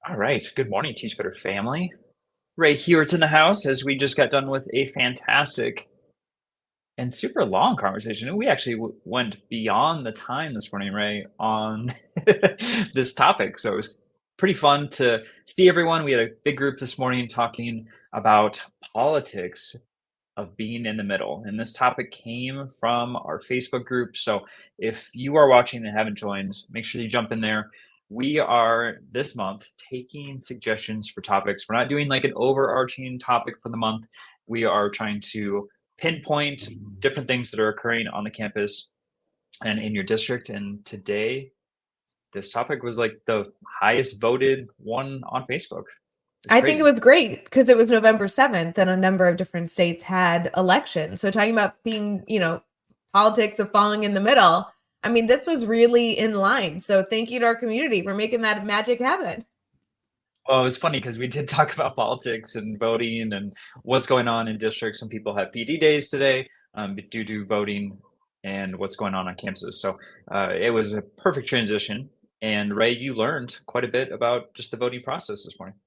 All right. Good morning, Teach Better family. Ray here, it's in the house as we just got done with a fantastic and super long conversation. And we actually went beyond the time this morning, Ray, on this topic. So it was pretty fun to see everyone. We had a big group this morning talking about politics of being in the middle. And this topic came from our Facebook group. So if you are watching and haven't joined, make sure you jump in there. We are this month taking suggestions for topics. We're not doing like an overarching topic for the month. We are trying to pinpoint different things that are occurring on the campus and in your district. And today, this topic was like the highest voted one on Facebook. It's I think it crazy. was great because it was November 7th and a number of different states had elections. So talking about being, politics of falling in the middle, I mean, this was really in line. So thank you to our community for making that magic happen. Well, it was funny because we did talk about politics and voting and what's going on in districts. Some people have PD days today due to voting and what's going on campuses. So it was a perfect transition. And Ray, you learned quite a bit about just the voting process this morning.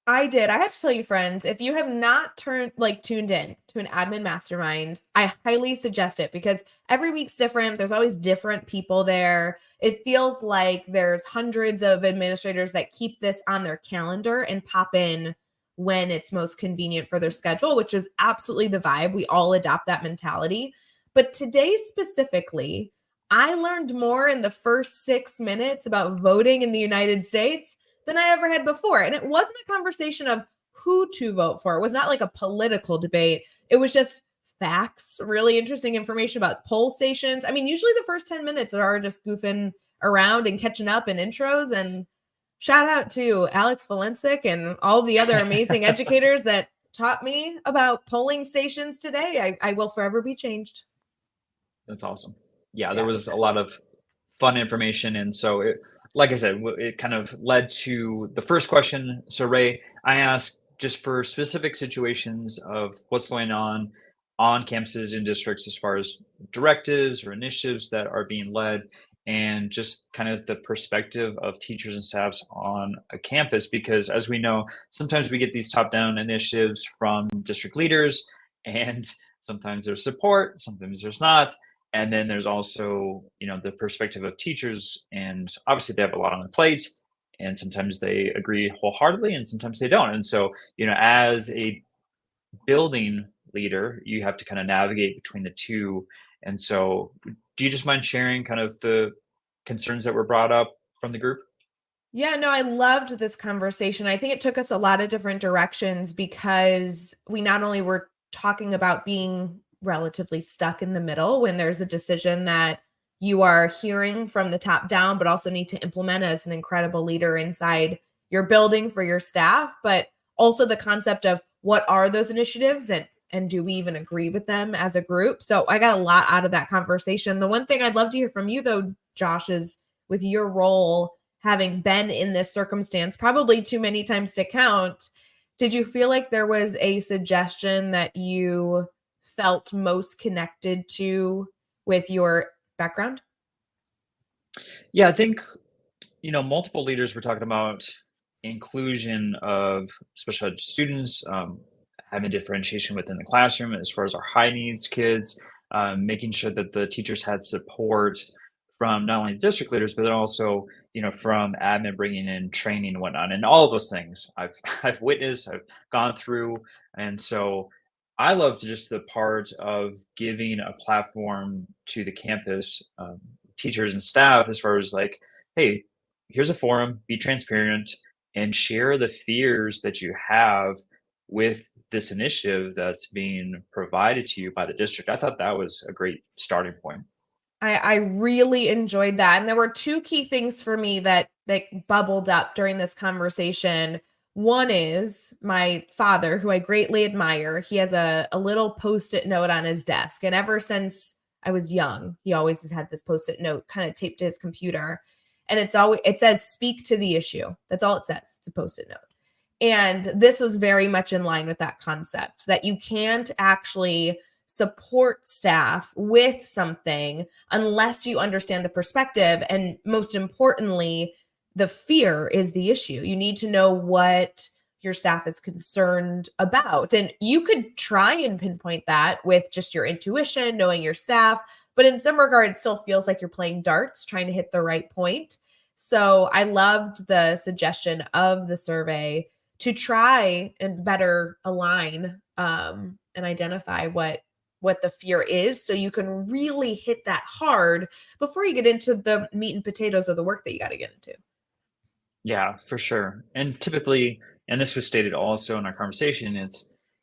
I did. I have to tell you, friends, if you have not tuned in to an admin mastermind, I highly suggest it because every week's different. There's always different people there. It feels like there's hundreds of administrators that keep this on their calendar and pop in when it's most convenient for their schedule, which is absolutely the vibe. We all adopt that mentality. But today specifically, I learned more in the first 6 minutes about voting in the United States than I ever had before. And it wasn't a conversation of who to vote for. It was not like a political debate. It was just facts, really interesting information about poll stations. I mean, usually the first 10 minutes are just goofing around and catching up and intros. And shout out to Alex Valencic and all the other amazing educators that taught me about polling stations today. I will forever be changed. That's awesome. Yeah, there Yeah. was a lot of fun information. And so, like I said, it kind of led to the first question. So, Ray, I asked just for specific situations of what's going on campuses and districts as far as directives or initiatives that are being led, and just kind of the perspective of teachers and staffs on a campus. Because as we know, sometimes we get these top-down initiatives from district leaders, and sometimes there's support, sometimes there's not. And then there's also, the perspective of teachers, and obviously they have a lot on their plate, and sometimes they agree wholeheartedly, and sometimes they don't. And so, as a building leader, you have to kind of navigate between the two. And so, do you just mind sharing kind of the concerns that were brought up from the group? Yeah, no, I loved this conversation. I think it took us a lot of different directions because we not only were talking about being relatively stuck in the middle when there's a decision that you are hearing from the top down, but also need to implement as an incredible leader inside your building for your staff, but also the concept of what are those initiatives and do we even agree with them as a group? So I got a lot out of that conversation. The one thing I'd love to hear from you though, Josh, is with your role having been in this circumstance probably too many times to count, did you feel like there was a suggestion that you felt most connected to with your background? Yeah, I think, multiple leaders were talking about inclusion of special ed students, having differentiation within the classroom as far as our high needs kids, making sure that the teachers had support from not only district leaders, but then also, from admin bringing in training and whatnot, and all of those things I've witnessed, I've gone through. And so I love just the part of giving a platform to the campus, teachers and staff, as far as like, hey, here's a forum, be transparent, and share the fears that you have with this initiative that's being provided to you by the district. I thought that was a great starting point. I really enjoyed that. And there were two key things for me that bubbled up during this conversation. One is my father, who I greatly admire. He has a little post-it note on his desk. And ever since I was young, he always has had this post-it note kind of taped to his computer. And it says, speak to the issue. That's all it says. It's a post-it note. And this was very much in line with that concept that you can't actually support staff with something unless you understand the perspective. And most importantly, the fear is the issue. You need to know what your staff is concerned about. And you could try and pinpoint that with just your intuition, knowing your staff, but in some regard, it still feels like you're playing darts, trying to hit the right point. So I loved the suggestion of the survey to try and better align and identify what the fear is, so you can really hit that hard before you get into the meat and potatoes of the work that you got to get into. Yeah, for sure. And typically, and this was stated also in our conversation,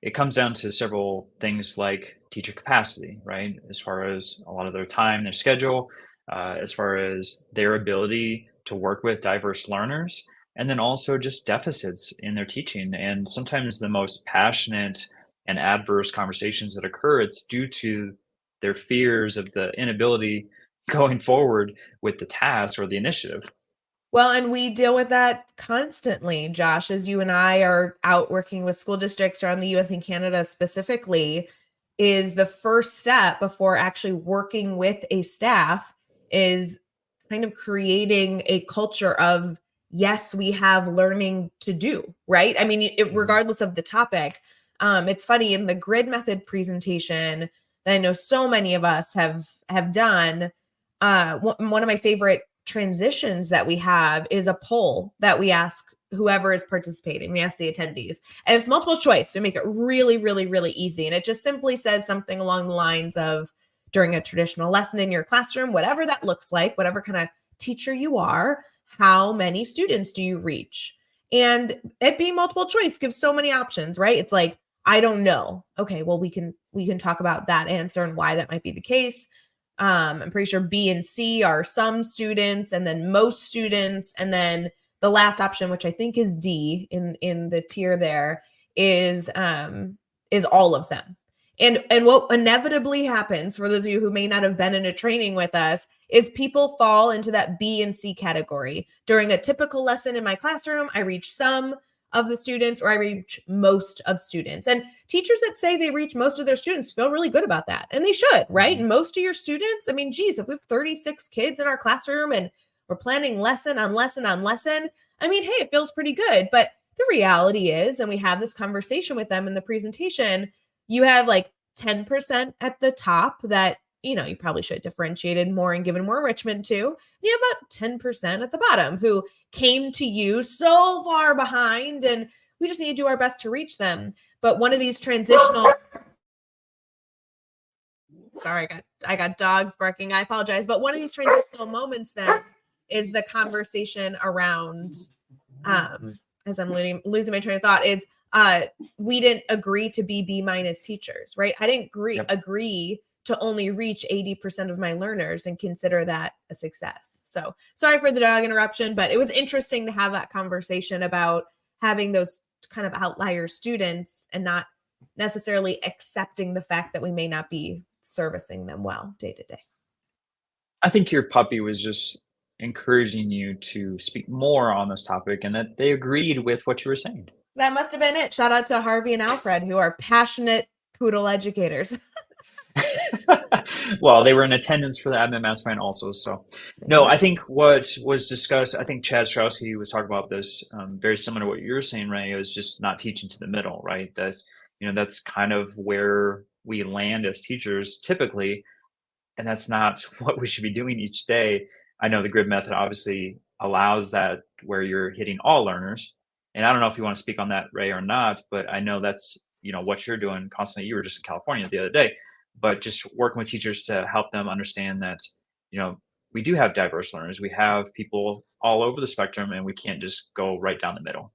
it comes down to several things like teacher capacity, right? As far as a lot of their time, their schedule, as far as their ability to work with diverse learners, and then also just deficits in their teaching. And sometimes the most passionate and adverse conversations that occur, it's due to their fears of the inability going forward with the task or the initiative. Well, and we deal with that constantly, Josh, as you and I are out working with school districts around the US and Canada specifically, is the first step before actually working with a staff is kind of creating a culture of, yes, we have learning to do, right? I mean, Mhm. regardless of the topic. It's funny in the grid method presentation that I know so many of us have done. One of my favorite transitions that we have is a poll that we ask whoever is participating. We ask the attendees, and it's multiple choice to make it really, really, really easy. And it just simply says something along the lines of, during a traditional lesson in your classroom, whatever that looks like, whatever kind of teacher you are, how many students do you reach? And it being multiple choice gives so many options, right? It's like, I don't know. Okay, well, we can talk about that answer and why that might be the case. I'm pretty sure B and C are some students, and then most students, and then the last option, which I think is D in the tier there, is all of them. And what inevitably happens, for those of you who may not have been in a training with us, is people fall into that B and C category. During a typical lesson in my classroom, I reach some of the students, or I reach most of students. And teachers that say they reach most of their students feel really good about that. And they should, right? Mhm. And most of your students, I mean, geez, if we have 36 kids in our classroom and we're planning lesson on lesson on lesson, I mean, hey, it feels pretty good. But the reality is, and we have this conversation with them in the presentation, you have like 10% at the top that, you probably should have differentiated more and given more enrichment to. You have about 10% at the bottom who came to you so far behind, and we just need to do our best to reach them. But one of these transitional, sorry, I got dogs barking. I apologize. But one of these transitional moments then is the conversation around, as I'm losing my train of thought, is we didn't agree to be B minus teachers, right? I didn't Yep. agree to only reach 80% of my learners and consider that a success. So sorry for the dog interruption, but it was interesting to have that conversation about having those kind of outlier students and not necessarily accepting the fact that we may not be servicing them well day to day. I think your puppy was just encouraging you to speak more on this topic and that they agreed with what you were saying. That must have been it. Shout out to Harvey and Alfred, who are passionate poodle educators. Well, they were in attendance for the admin mastermind also. So, They no, were. I think what was discussed, I think Chad Strowski was talking about this, very similar to what you're saying, Ray, is just not teaching to the middle, right? That's kind of where we land as teachers typically, and that's not what we should be doing each day. I know the grid method obviously allows that where you're hitting all learners. And I don't know if you want to speak on that, Ray, or not, but I know that's, what you're doing constantly. You were just in California the other day, but just working with teachers to help them understand that, you know, we do have diverse learners. We have people all over the spectrum and we can't just go right down the middle.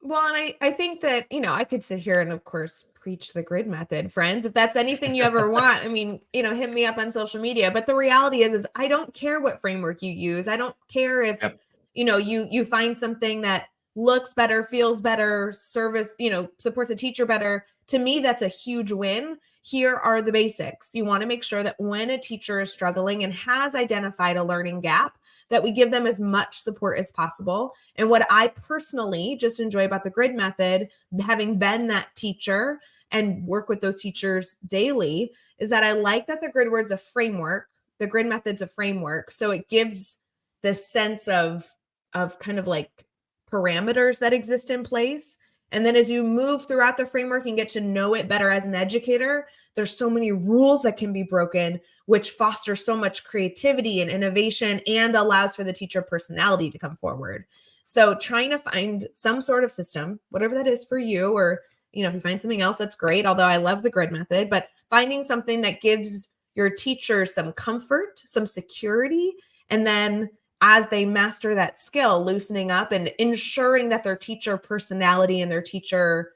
Well, and I think that, I could sit here and of course preach the grid method, friends. If that's anything you ever want, I mean, hit me up on social media. But the reality is I don't care what framework you use. I don't care if, Yep. you find something that looks better, feels better, supports a teacher better. To me, that's a huge win. Here are the basics. You want to make sure that when a teacher is struggling and has identified a learning gap, that we give them as much support as possible. And what I personally just enjoy about the grid method, having been that teacher and work with those teachers daily, is that I like that the grid word's a framework. The grid method's a framework. So it gives this sense of of kind of like parameters that exist in place. And then as you move throughout the framework and get to know it better as an educator, there's so many rules that can be broken, which fosters so much creativity and innovation and allows for the teacher personality to come forward. So trying to find some sort of system, whatever that is for you, or if you find something else, that's great. Although I love the grid method, but finding something that gives your teachers some comfort, some security, and then as they master that skill, loosening up and ensuring that their teacher personality and their teacher,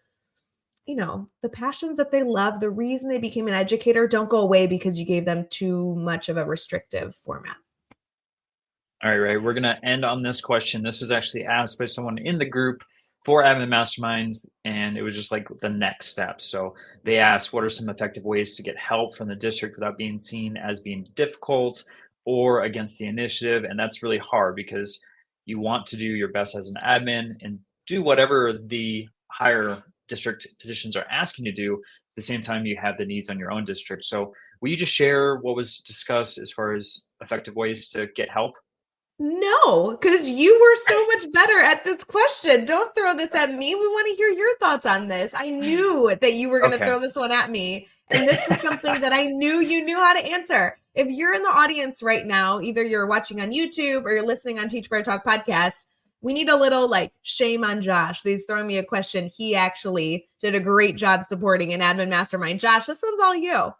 the passions that they love, the reason they became an educator don't go away because you gave them too much of a restrictive format. All right, Ray, we're going to end on this question. This was actually asked by someone in the group for Admin Masterminds, and it was just like the next step. So they asked, what are some effective ways to get help from the district without being seen as being difficult or against the initiative? And that's really hard because you want to do your best as an admin and do whatever the higher district positions are asking you to do. At the same time, you have the needs on your own district. So will you just share what was discussed as far as effective ways to get help? No, because you were so much better at this question. Don't throw this at me. We want to hear your thoughts on this. I knew that you were going to throw this one at me. And this is something that I knew you knew how to answer. If you're in the audience right now, either you're watching on YouTube or you're listening on Teach Better Talk podcast, we need a little shame on Josh. He's throwing me a question. He actually did a great job supporting an admin mastermind. Josh, this one's all you.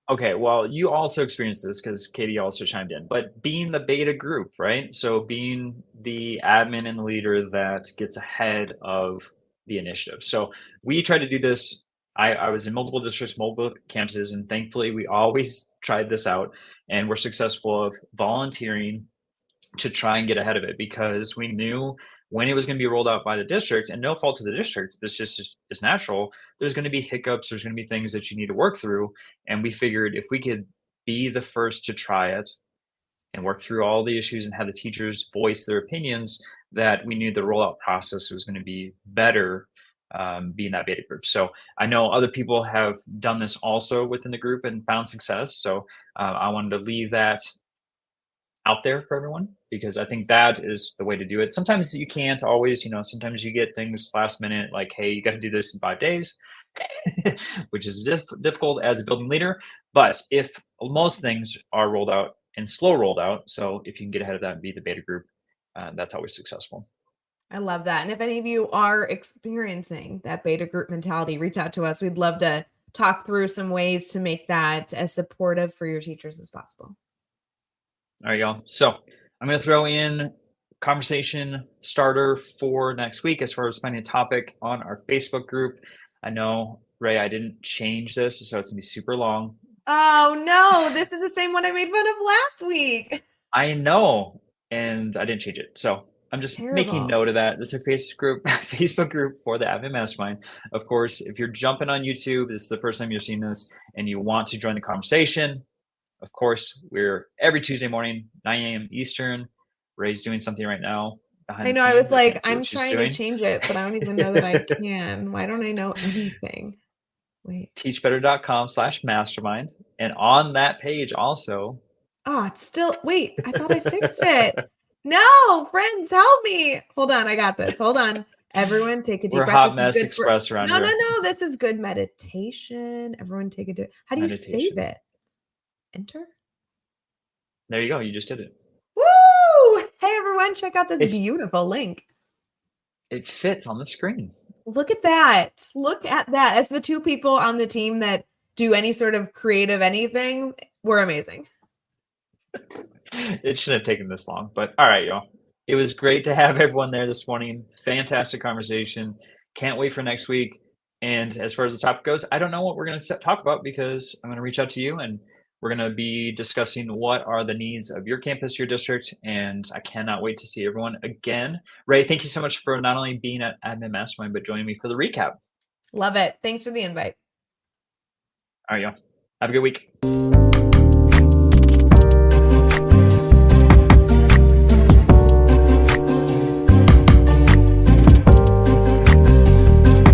Okay, well, you also experienced this because Katie also chimed in, but being the beta group, right? So being the admin and the leader that gets ahead of the initiative. So we tried to do this. I was in multiple districts, multiple campuses, and thankfully we always tried this out and were successful of volunteering to try and get ahead of it because we knew when it was going to be rolled out by the district, and no fault to the district, this just is natural. There's going to be hiccups, there's going to be things that you need to work through. And we figured if we could be the first to try it and work through all the issues and have the teachers voice their opinions, that we knew the rollout process was going to be better being that beta group. So I know other people have done this also within the group and found success. So I wanted to leave that out there for everyone because I think that is the way to do it. Sometimes you can't always, sometimes you get things last minute like, hey, you got to do this in 5 days, which is difficult as a building leader. But if most things are rolled out and slow rolled out, so if you can get ahead of that and be the beta group, that's always successful. I love that. And if any of you are experiencing that beta group mentality, reach out to us. We'd love to talk through some ways to make that as supportive for your teachers as possible. All right, y'all. So I'm going to throw in conversation starter for next week as far as finding a topic on our Facebook group. I know, Ray, I didn't change this, so it's going to be super long. Oh, no. This is the same one I made fun of last week. I know, and I didn't change it. So I'm just making note of that. This is a Facebook group for the Admin Mastermind. Of course, if you're jumping on YouTube, this is the first time you're seeing this, and you want to join the conversation, of course, we're every Tuesday morning, 9 a.m. Eastern. Ray's doing something right now. I know. I was like, I'm trying to change it, but I don't even know that I can. Why don't I know anything? Wait. Teachbetter.com/mastermind. And on that page also. Oh, it's still, wait, I thought I fixed it. No, friends, help me. Hold on. I got this. Hold on. Everyone take a deep breath. We're Hot Mess Express around here. No. This is good meditation. Everyone take a deep. How do you save it? Enter. There you go. You just did it. Woo! Hey, everyone, check out this beautiful link. It fits on the screen. Look at that. Look at that. As the two people on the team that do any sort of creative anything, we're amazing. It shouldn't have taken this long, but all right, y'all. It was great to have everyone there this morning. Fantastic conversation. Can't wait for next week. And as far as the topic goes, I don't know what we're going to talk about because I'm going to reach out to you and we're going to be discussing what are the needs of your campus, your district, and I cannot wait to see everyone again. Ray, thank you so much for not only being at Admin Mastermind, but joining me for the recap. Love it. Thanks for the invite. All right, y'all. Have a good week.